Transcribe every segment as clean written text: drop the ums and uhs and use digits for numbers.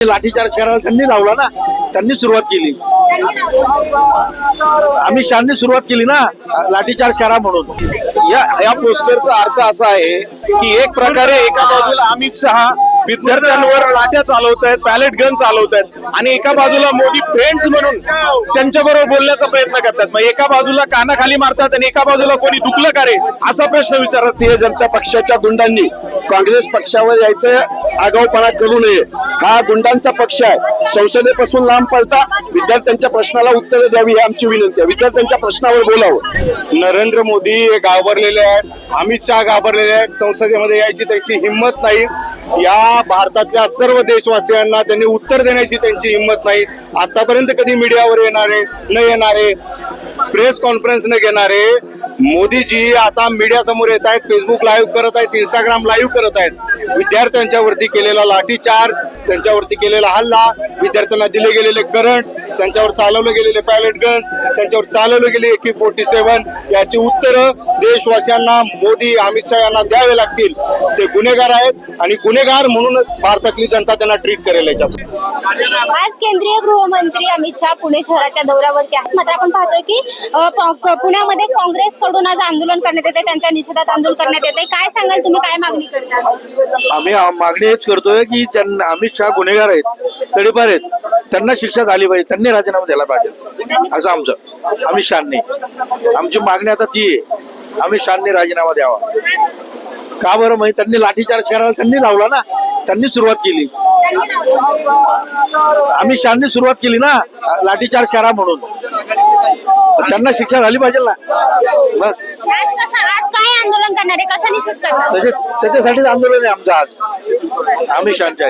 लाठीचार्ज करायला त्यांनी लावला ना, त्यांनी सुरुवात केली. अमित शहानी सुरुवात केली ना लाठीचार्ज करा म्हणून. या पोस्टरचा अर्थ असा आहे की एक प्रकारे एका बाजूला अमित शहा विद्यार्थ्यांवर लाट्या चालवत आहेत, पॅलेट गन चालवत आहेत आणि एका बाजूला मोदी फ्रेंड्स म्हणून त्यांच्याबरोबर बोलण्याचा प्रयत्न करतात. मग एका बाजूला कानाखाली मारतात आणि एका बाजूला कोणी दुखलं का रे असा प्रश्न विचारत. भारतीय जनता पक्षाच्या गुंडांनी काँग्रेस पक्षावर यायचं आगाऊपणा करू नये. हा गुंडांचा पक्ष आहे. संसदेपासून लांब पळता विद्यार्थ्यांच्या प्रश्नाला उत्तरे द्यावी ही आमची विनंती आहे. विद्यार्थ्यांच्या प्रश्नावर बोलावं. नरेंद्र मोदी हे घाबरलेले आहेत, अमित शहा घाबरलेले आहेत. संसदेमध्ये यायची त्यांची हिंमत नाही. या भारतातल्या सर्व देशवासियांना त्यांनी उत्तर देण्याची त्यांची हिंमत नाही. आतापर्यंत कधी मीडियावर येणारे न येणारे, प्रेस कॉन्फरन्स न घेणारे मोदीजी आता मीडिया समोर येत आहेत, फेसबुक लाईव्ह करत आहेत, इंस्टाग्राम लाईव्ह करत आहेत. विद्यार्थ्यांच्या वरती केलेला लाठीचार्ज, त्यांच्यावरती केलेला हल्ला, विद्यार्थ्यांना दिले गेलेले करंट्स, त्यांच्यावर चालवले गेलेले पॅलेट गन्स, त्यांच्यावर चालवले गेले AK-47 याची उत्तरं देशवासियांना मोदी अमित शहा यांना द्यावे लागतील. ते गुन्हेगार आहेत आणि गुन्हेगार म्हणूनच भारतातली जनता त्यांना ट्रीट करेल. आज केंद्रीय गृहमंत्री अमित शहा पुणे शहराच्या दौऱ्यावरती आहेत. मात्र आपण पाहतोय की पुण्यामध्ये काँग्रेसकडून आज आंदोलन करण्यात येते, त्यांच्या निषेधात आंदोलन करण्यात येते. काय सांगाल तुम्ही, काय मागणी करता? आम्ही मागणी हेच करतोय की ज्यांना अमित शहा गुन्हेगार आहेत, तडीपार आहेत, त्यांना शिक्षा झाली पाहिजे, त्यांनी राजीनामा द्यायला पाहिजे असं आमचं. अमित शहानी आमची मागणी आता ती आहे, अमित शहानी राजीनामा द्यावा. का बरं माहिती, त्यांनी लाठीचार्ज करायला त्यांनी लावला ना, त्यांनी सुरुवात केली. अमित शहानी सुरुवात केली ना लाठीचार्ज करा म्हणून. त्यांना शिक्षा झाली पाहिजे ना. मग आज काय आंदोलन करणार आहे, कसा निषेध करणार? त्याच्यासाठीच आंदोलन आहे आमचं आज. अमित शहाच्या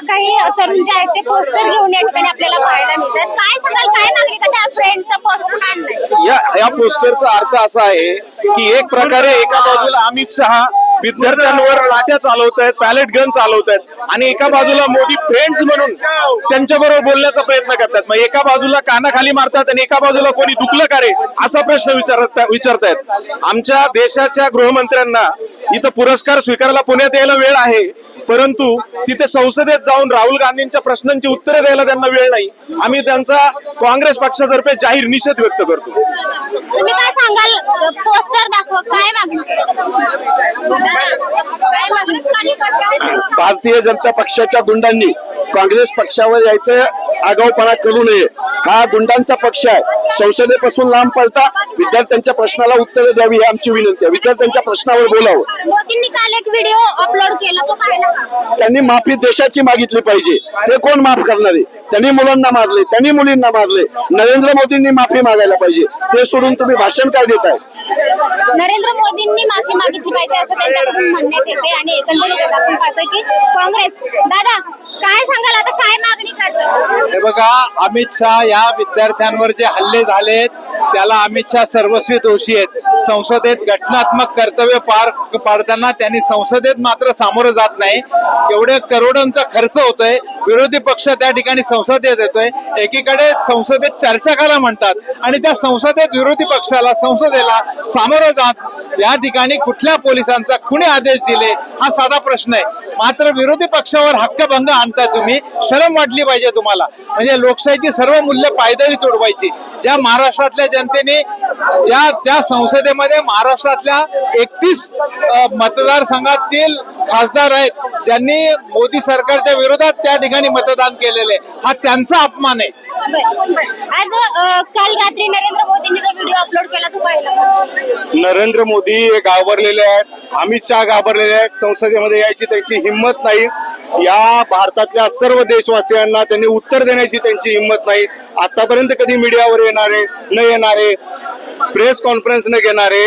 काही तरुण जे आहेत ते पोस्टर घेऊन या ठिकाणी आपल्याला पाहायला मिळतात. काय सांगाल, काय मागणी करता? फ्रेंडचा पोस्टर आणलाय. या पोस्टरचा अर्थ असा आहे की एक प्रकारे एका बाजूला अमित शहा विद्यार्थ्यांवर लाट्या चालवत आहेत, पॅलेट गन चालवत आहेत आणि एका बाजूला मोदी फ्रेंड्स म्हणून त्यांच्याबरोबर बोलण्याचा प्रयत्न करतात. मग एका बाजूला कानाखाली मारतात आणि एका बाजूला कोणी दुखलं का रे असा प्रश्न विचारतायत. आमच्या देशाच्या गृहमंत्र्यांना इथं पुरस्कार स्वीकारायला पुण्यात यायला वेळ आहे, परंतु तिथे संसदेत जाऊन राहुल गांधींच्या प्रश्नांची उत्तरे द्यायला त्यांना वेळ नाही. आम्ही त्यांचा काँग्रेस पक्षातर्फे जाहीर निषेध व्यक्त करतो. तुम्ही काय सांगाल, पोस्टर दाखवा, काय मागणी? भारतीय जनता पक्षाच्या गुंडांनी काँग्रेस पक्षावर यायचं आगाऊपणा करू नये. हा गुंडांचा पक्ष आहे. संसदेपासून लांब पळता विद्यार्थ्यांच्या प्रश्नाला उत्तरे द्यावी ही आमची विनंती आहे. विद्यार्थ्यांच्या प्रश्नावर बोलावं. मोदींनी काल एक व्हिडिओ अपलोड केला, तो पाहिला का? त्यांनी माफी देशाची मागितली पाहिजे. ते कोण माफ करणारे? त्यांनी मुलांना मारले, त्यांनी मुलींना मारले. नरेंद्र मोदींनी माफी मागायला पाहिजे. ते सोडून तुम्ही भाषण काय देताय? नरेंद्र मोदींनी माफी मागितली पाहिजे असं त्यांच्याकडून म्हणण्यात येते. आणि एकंदरीत आपण पाहतोय की काँग्रेस, दादा काय सांगाल, आता काय मागणी करतात? हे बघा, अमित शहा या विद्यार्थ्यांवर जे हल्ले झालेत त्याला अमित शहा सर्वस्वी दोषी आहेत. संसदेत घटनात्मक कर्तव्य पार पाडताना त्यांनी संसदेत मात्र सामोरं जात नाही. एवढे करोडोंचा खर्च होतोय, विरोधी पक्ष त्या ठिकाणी संसदेत येतोय. एकीकडे संसदेत चर्चा करा म्हणतात आणि त्या संसदेत विरोधी पक्षाला, संसदेला सामोरं जात या ठिकाणी कुठल्या पोलिसांचा कुणी आदेश दिले हा साधा प्रश्न आहे. मात्र विरोधी पक्षावर हक्कभंग आणता तुम्ही. शरम वाटली पाहिजे तुम्हाला. म्हणजे लोकशाहीची सर्व मूल्य पायदळी तोडवायची. ज्या महाराष्ट्रातल्या जनतेने त्या संसदेमध्ये महाराष्ट्रातल्या 31 मतदारसंघातील खासदार आहेत, ज्यांनी मोदी सरकारच्या विरोधात त्या ठिकाणी मतदान केलेले, हा त्यांचा अपमान आहे. आज काल रात्री नरेंद्र मोदींनी जो व्हिडिओ अपलोड केला, तो पाहिला? नरेंद्र मोदी हे घाबरलेले आहेत, अमित शहा घाबरलेले आहेत. संसदेमध्ये यायची त्यांची हिंमत नाही. या भारतातल्या सर्व देशवासियांना त्यांनी उत्तर देण्याची त्यांची हिंमत नाही. आतापर्यंत कधी मीडियावर येणारे न येणारे, प्रेस कॉन्फरन्स न घेणारे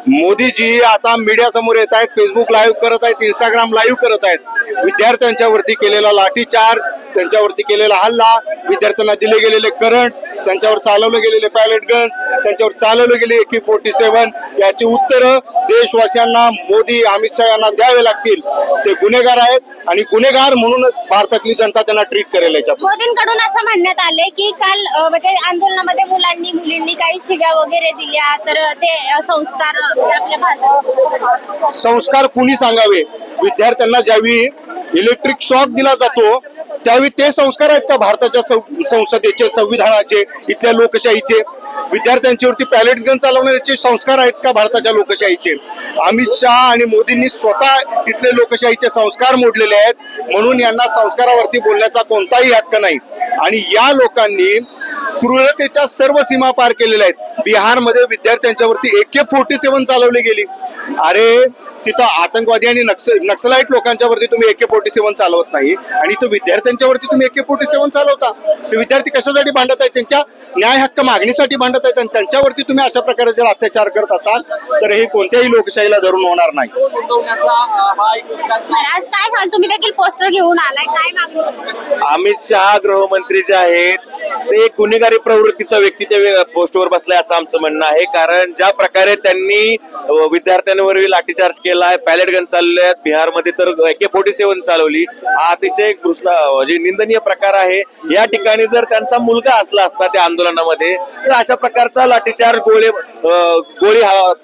मोदीजी आता मीडिया समोर येत आहेत, फेसबुक लाईव्ह करत आहेत, इंस्टाग्राम लाईव्ह करत आहेत. विद्यार्थ्यांच्या वरती केलेला लाठीचार्ज, त्यांच्यावरती केलेला हल्ला, विद्यार्थ्यांना दिले गेलेले करंट्स, त्यांच्यावर चालवले गेलेले पॅलेट गन्स, त्यांच्यावर चालवले गेले AK-47 याची उत्तरं देशवासियांना मोदी अमित शहा यांना द्यावे लागतील. ते गुन्हेगार आहेत आणि गुन्हेगार म्हणूनच भारतातली जनता त्यांना ट्रीट करेल. मोदींकडून असं म्हणण्यात आले की काल म्हणजे आंदोलनामध्ये मुलांनी मुलींनी काही शिव्या वगैरे दिल्या, तर ते संस्कार आपल्या भारतात. संस्कार कुणी सांगावे? विद्यार्थ्यांना ज्यावेळी इलेक्ट्रिक शॉक दिला जातो त्यावेळी ते संस्कार आहेत का भारताच्या संसदेचे, संविधानाचे, इथल्या लोकशाहीचे? विद्यार्थ्यांच्यावरती पॅलेट गन चालवण्याचे संस्कार आहेत का भारताच्या लोकशाहीचे? अमित शहा आणि मोदींनी स्वतः इथले लोकशाहीचे संस्कार मोडलेले आहेत, म्हणून यांना संस्कारावरती बोलण्याचा कोणताही हक्क नाही. आणि या लोकांनी क्रूरतेच्या सर्व सीमा पार केलेल्या आहेत. बिहारमध्ये विद्यार्थ्यांच्यावरती AK-47 चालवली गेली. अरे तिथं आतंकवादी आणि नक्सलाईट लोकांच्यावरती तुम्ही AK-47 चालवत नाही आणि इथं विद्यार्थ्यांच्यावरती तुम्ही AK-47 चालवता. ते विद्यार्थी कशासाठी भांडत आहेत? त्यांच्या न्याय हक्क मागणीसाठी भांडत आहेत आणि त्यांच्यावरती तुम्ही अशा प्रकारे जर अत्याचार करत असाल तर हे कोणत्याही लोकशाहीला धरून होणार नाही. आज काय सांगाल, तुम्ही देखील पोस्टर घेऊन आलाय, काय मागणी? अमित शहा गृहमंत्री जे आहेत ते गुन्हेगारी प्रवृत्तीचा व्यक्ती त्या पोस्टवर बसलाय असं आमचं म्हणणं आहे. कारण ज्या प्रकारे त्यांनी विद्यार्थ्यांवरही लाठीचार्ज केलाय, पॅलेट गन चालले आहेत, बिहारमध्ये तर AK-47 चालवली, हा अतिशय म्हणजे निंदनीय प्रकार आहे. या ठिकाणी जर त्यांचा मुलगा असला असता त्या आंदोलनामध्ये तर अशा प्रकारचा लाठीचार्ज गोळी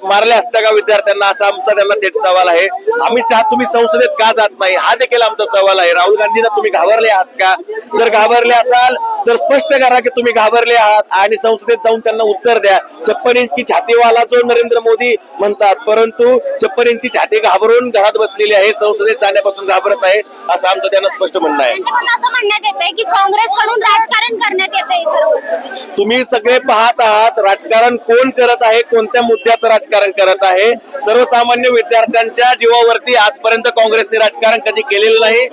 मारल्या असत्या का विद्यार्थ्यांना, असा आमचा त्यांना थेट सवाल आहे. अमित शहा तुम्ही संसदेत का जात नाही, हा देखील आमचा सवाल आहे. राहुल गांधींना तुम्ही घाबरले आहात का? जर घाबरले असाल तर स्पष्ट करा की तुम्ही घाबरले आहात आणि संसदेत जाऊन त्यांना उत्तर द्या. 56 इंच की छातीवाला जो नरेंद्र मोदी म्हणतात, परंतु 56 इंची छाती घाबरून घरात बसलेली आहे, संसदेत जाण्यापासून घाबरत आहे, असं आमचं त्यांना स्पष्ट म्हणणं आहे. त्यांच्याकडून असं म्हणण्यात येतंय की काँग्रेसकडून राजकारण करण्यात येतंय सर्व. तुम्ही सगळे पाहत आहात राजकारण कोण करत आहे, कोणत्या मुद्द्याचं राजकारण करत आहे. सर्वसामान्य विद्यार्थ्यांच्या जीवावरती आजपर्यंत काँग्रेसने राजकारण कधी केलेलं नाही.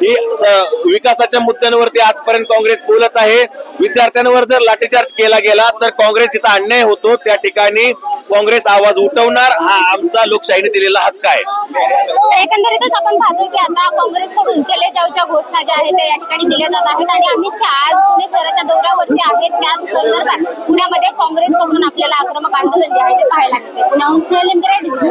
ही विकासाच्या मुद्द्यांवरती आजपर्यंत काँग्रेस बोलत आहे. विद्यार्थ्यांवर जर लाठीचार्ज केला गेला तर काँग्रेस जिथं अन्याय होतो त्या ठिकाणी काँग्रेस आवाज उठवणार, हा आमचा लोकशाहीने दिलेला हक्क आहे. एकंदरीतच आपण पाहतो की आता काँग्रेसकडून चले जावच्या घोषणा ज्या आहेत त्या या ठिकाणी दिल्या जात आहेत आणि अमित शहा आज पुणे शहराच्या दौऱ्यावरती आहेत. त्याच संदर्भात पुण्यामध्ये काँग्रेसकडून आपल्याला आक्रमक आंदोलन जे आहे ते पाहायला मिळते. पुण्याहून स्नेहल लिमकरे, डिजिटल.